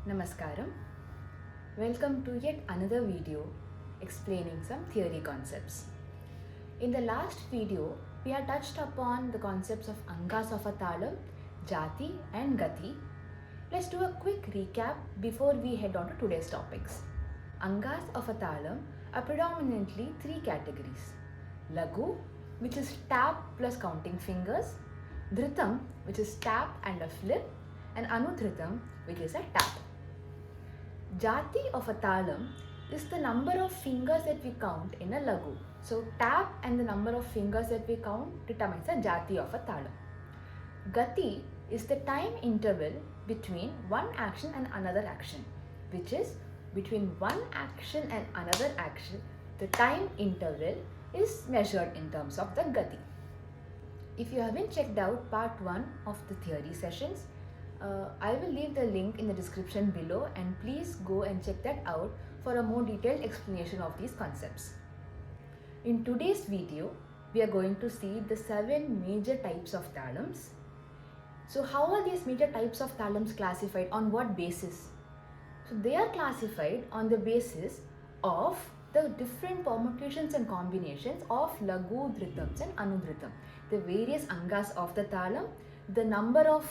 Namaskaram. Welcome to yet another video explaining some theory concepts. In the last video, we had touched upon the concepts of angas of a talam, jati and gati. Let's do a quick recap before we head on to today's topics. Angas of a talam are predominantly three categories. Lagu, which is tap plus counting fingers, dhritam, which is tap and a flip, and anudhritam, which is a tap. Jati of a talam is the number of fingers that we count in a lagu. So tap and the number of fingers that we count determines the jati of a talam. Gati is the time interval between one action and another action, which is between one action and another action, the time interval is measured in terms of the gati. If you haven't checked out part 1 of the theory sessions, I will leave the link in the description below, and please go and check that out for a more detailed explanation of these concepts. In today's video, we are going to see the 7 major types of talams. So how are these major types of talams classified? On what basis? So they are classified on the basis of the different permutations and combinations of lagu, dhritams and anudhritam. The various angas of the talam, the number of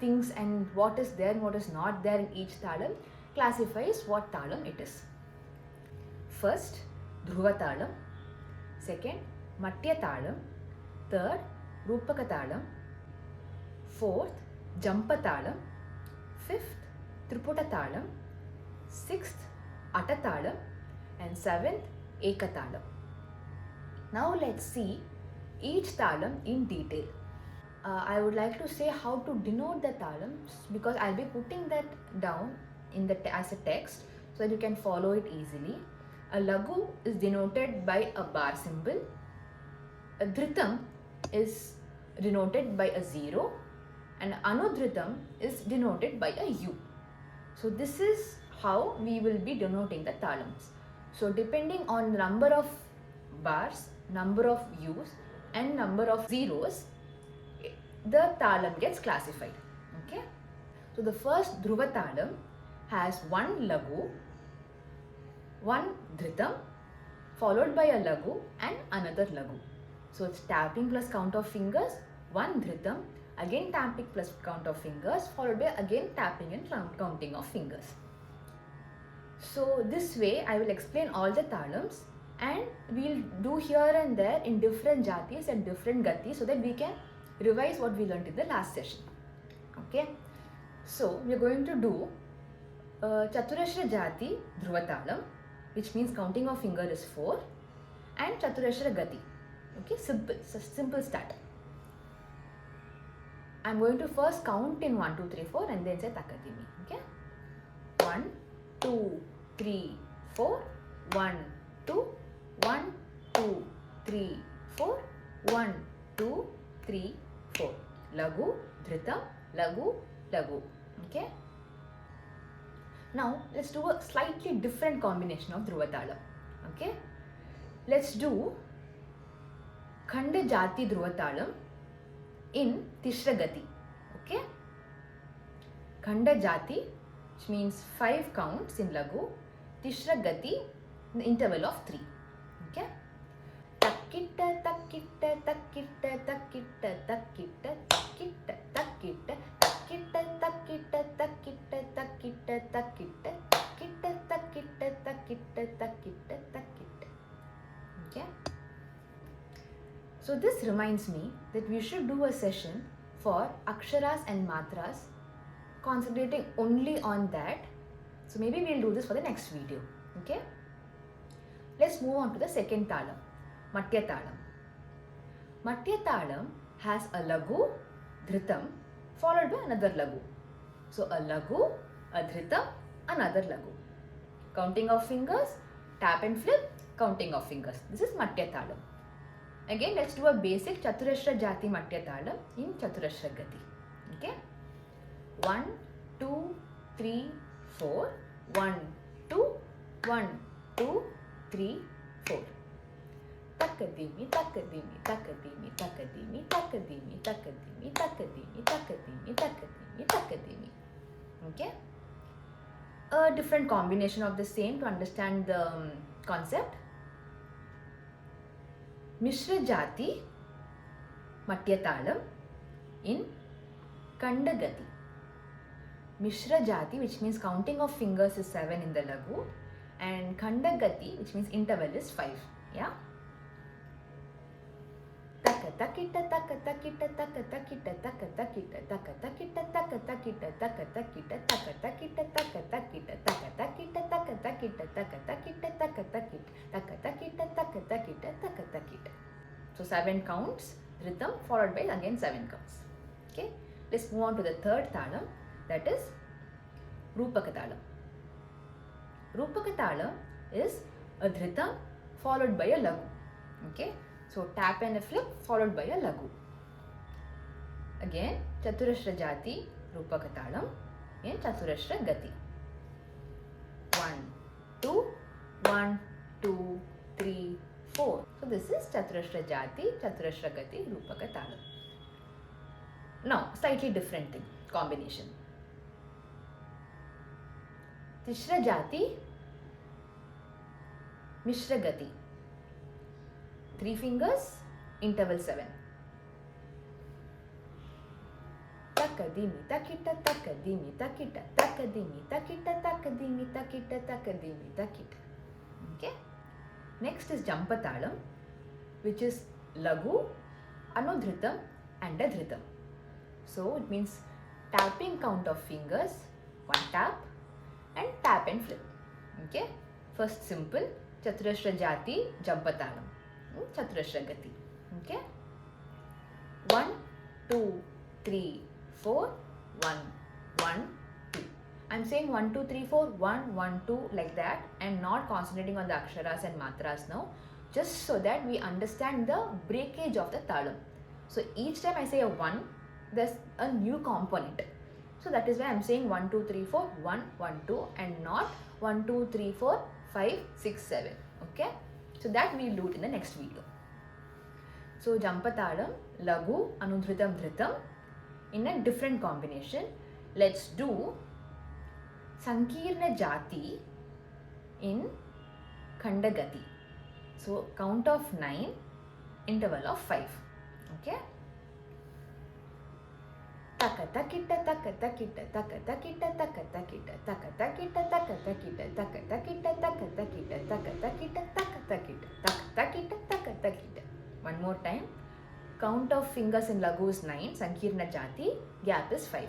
things and what is there and what is not there in each talam classifies what talam it is. First, Dhruva talam. Second, Matya talam. Third, Rupaka talam. Fourth, Jampa talam. Fifth, Triputa talam. Sixth, Atta talam. And seventh, Eka talam. Now let's see each talam in detail. I would like to say how to denote the talams, because I'll be putting that down in the as a text so that you can follow it easily. A lagu is denoted by a bar symbol. A dhritam is denoted by a 0, and anudhritam is denoted by a U. So this is how we will be denoting the talams. So depending on the number of bars, number of U's and number of zeros, the talam gets classified. Okay. So the first Dhruva talam has one lagu, one dhritam, followed by a lagu and another lagu. So it's tapping plus count of fingers, one dhritam, again tapping plus count of fingers, followed by again tapping and counting of fingers. So this way I will explain all the talams, and we'll do here and there in different jatis and different gatis so that we can revise what we learned in the last session. Okay, so we are going to do Chaturashra Jati Dhruva talam, which means counting of finger is 4, and Chaturashra Gati. Okay, simple start. I'm going to first count in 1, 2, 3, 4 and then say Takadimi. Okay, 1, 2, 3, 4, 1, 2, 1, 2, 3, 4, 1, 2, 3, 4. Lagu, dhritam, lagu, lagu. Okay. Now let's do a slightly different combination of Dhruva talam. Okay. Let's do Khanda Jati Dhruva talam in Tishra Gati. Okay. Khanda Jati, which means 5 counts in lagu, Tishra Gati in the interval of 3. Okay. Takitta, takitta, takitta, takitta, takitta, takitta, takitta, takitta, takitta, takitta, takitta, takitta, takitta, takitta, takitta, takitta, takitta. Okay. So this reminds me that we should do a session for aksharas and matras, concentrating only on that. So maybe we'll do this for the next video. Okay. Let's move on to the second talam, Matya talam. Matya talam has a lagu, dhritam, followed by another lagu. So a lagu, a dhritam, another lagu. Counting of fingers, tap and flip, counting of fingers. This is Matya talam. Again, let's do a basic Chaturashra Jati Matya talam in Chaturashra Gati. Okay. 1, 2, 3, 4. 1, 2, 1, 2, 3, 4. Takadimi, takadimi, takadimi, takadimi, takadimi, takadimi, takadimi, takadimi, takadimi, takadimi. Okay. a different combination of the same to understand the concept. Mishra Jati Matya talam in Kandagati. Mishra Jati, which means counting of fingers, is 7 in the Lagu, and Kandagati, which means interval, is 5. Yeah? Taka takita taka takita taka takita taka takita taka takita taka takita taka takita taka takita taka takita taka takita taka takita taka takita taka takita taka takita taka takita taka takita. So 7 counts, rhythm followed by again 7 counts. Okay, let's move on to the third talam, that is Rupaka talam. Rupaka talam is a rhythm followed by a lagu. Okay, so tap and a flip followed by a lagu. Again, Chaturashra Jati Rupaka talam in Chaturashra Gati. 1, 2, 1, 2, 3, 4. So this is Chaturashra Jati, Chaturashra Gati, Rupaka talam. Now, slightly different thing, combination. Tishra Jati, Mishra Gati. 3 fingers, interval 7. Takadimi, takita, takadimi, takita, takadimi, takita, takadimi, takita, takadimi, takita. Okay. Next is Jampa talam, which is lagu, anudhritam and a dhritam. So it means tapping count of fingers, 1 tap and tap and flip. Okay. First simple, Chaturashra Jati, Jampa talam, Chaturashra Gati. Okay. 1, 2, 3, 4, 1, 1, 2. I'm saying 1, 2, 3, 4, 1, 1, 2 like that, and not concentrating on the aksharas and matras now, just so that we understand the breakage of the talam. So each time I say a 1, there's a new component. So that is why I'm saying 1, 2, 3, 4, 1, 1, 2 and not 1, 2, 3, 4, 5, 6, 7. Okay. So that we'll do it in the next video. So Jampa talam, lagu, anudhritam, dhritam in a different combination. Let's do Sankirna Jati in Khandagati. So count of 9, interval of 5. Okay. Taka takita taka takita taka takita taka takita taka takita taka takita taka takita taka takita taka takita taka takita taka takita taka takita. One more time. Count of fingers in lagu is 9. Sankirna Jati, gap is 5.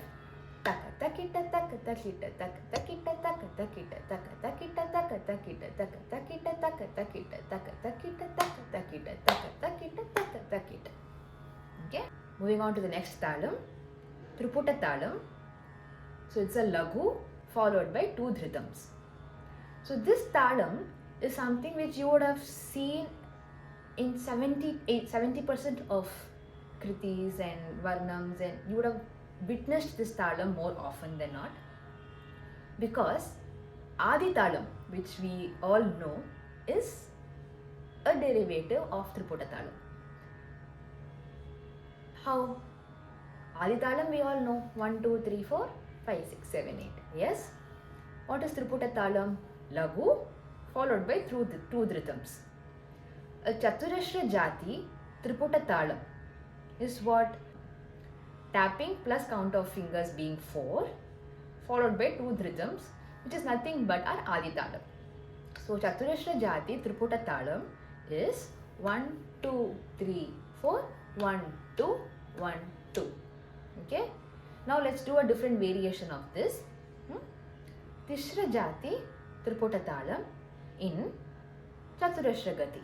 Taka takita taka takita taka takita taka takita taka takita taka takita taka takita taka takita taka takita taka takita taka takita taka takita. Okay. Moving on to the next talam, Triputa talam. So it's a lagu followed by 2 dhrithams. So this talam is something which you would have seen in 70% of kritis and varnams, and you would have witnessed this talam more often than not, because Adi talam, which we all know, is a derivative of Triputa talam. How? Adi talam we all know, 1, 2, 3, 4, 5, 6, 7, 8. Yes? What is Triputa talam? Lagu followed by 2 dhrithams. A Chaturashra Jati Triputa talam is what? Tapping plus count of fingers being 4 followed by 2 dhrithams, which is nothing but our Adi talam. So Chaturashra Jati Triputa talam is 1, 2, 3, 4, 1, 2, 1, 2. Okay. Now let's do a different variation of this. Tishra Jati Triputa talam in Chaturashra Gati.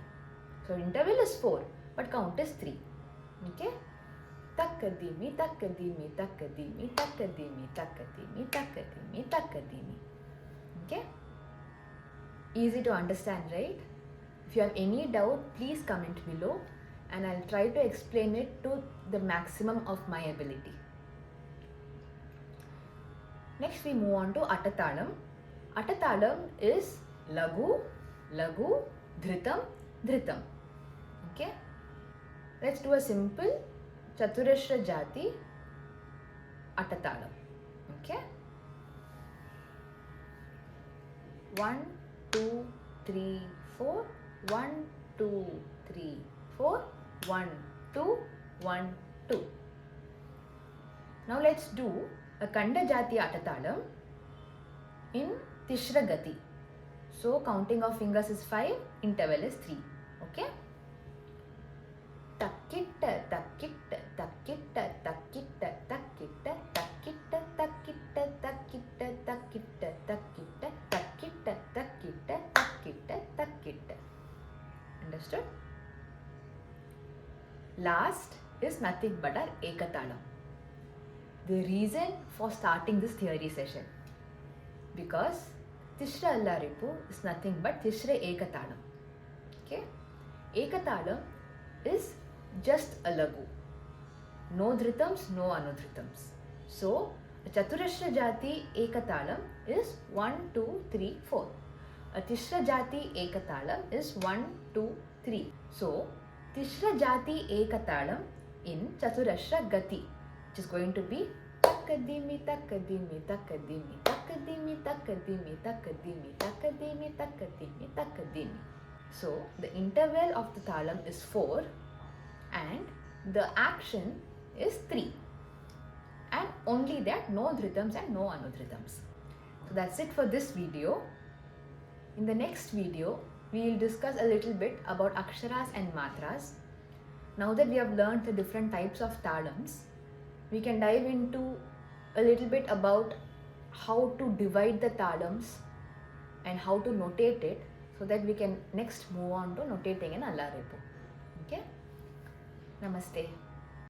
So interval is 4, but count is 3. Okay. Takadimi, takadimi, takadimi, takadimi, takadimi, takadimi, takadimi. Okay. Easy to understand, right? If you have any doubt, please comment below and I'll try to explain it to the maximum of my ability. Next we move on to Atatalam. Atatalam is lagu, lagu, dhritam, dhritam. Okay. Let's do a simple Chaturashra Jati Atatalam. Okay. 1, 2, 3, 4, 1, 2, 3, 4, 1, 2, 1, 2. Now let's do a Kanda Jati Atatalam in Tishra Gati. So counting of fingers is 5, interval is 3. Okay? Takkitta, takkitta, takkitta, takkitta, takkitta, takkitta, takkitta, takkitta, takkitta, takkitta, takkitta, takkitta, takkitta, takkitta. Understood? Last is nothing but our Ekatalam. The reason for starting this theory session, because Tishra Allaripu is nothing but Tishra Ekatalam. Okay? Ekatalam is just a lagu. No dritams, no anudritams. So, a Chaturashra Jati Ekatalam is 1, 2, 3, 4. A Tishra Jati Ekatalam is 1, 2, 3. So, Tishra Jati Ekatalam in Chaturashra Gati, which is going to be Takadimi, Takadimi, Takadimi, Takadimi, Takadimi, Takadimi, Takadimi, Takadimi, Takadimi. So, the interval of the talam is 4 and the action is 3. And only that, no dritams and no anudritams. So, that's it for this video. In the next video, we will discuss a little bit about aksharas and matras. Now that we have learned the different types of talams, we can dive into a little bit about how to divide the talams and how to notate it, so that we can next move on to notating in Allaripu. Okay? Namaste.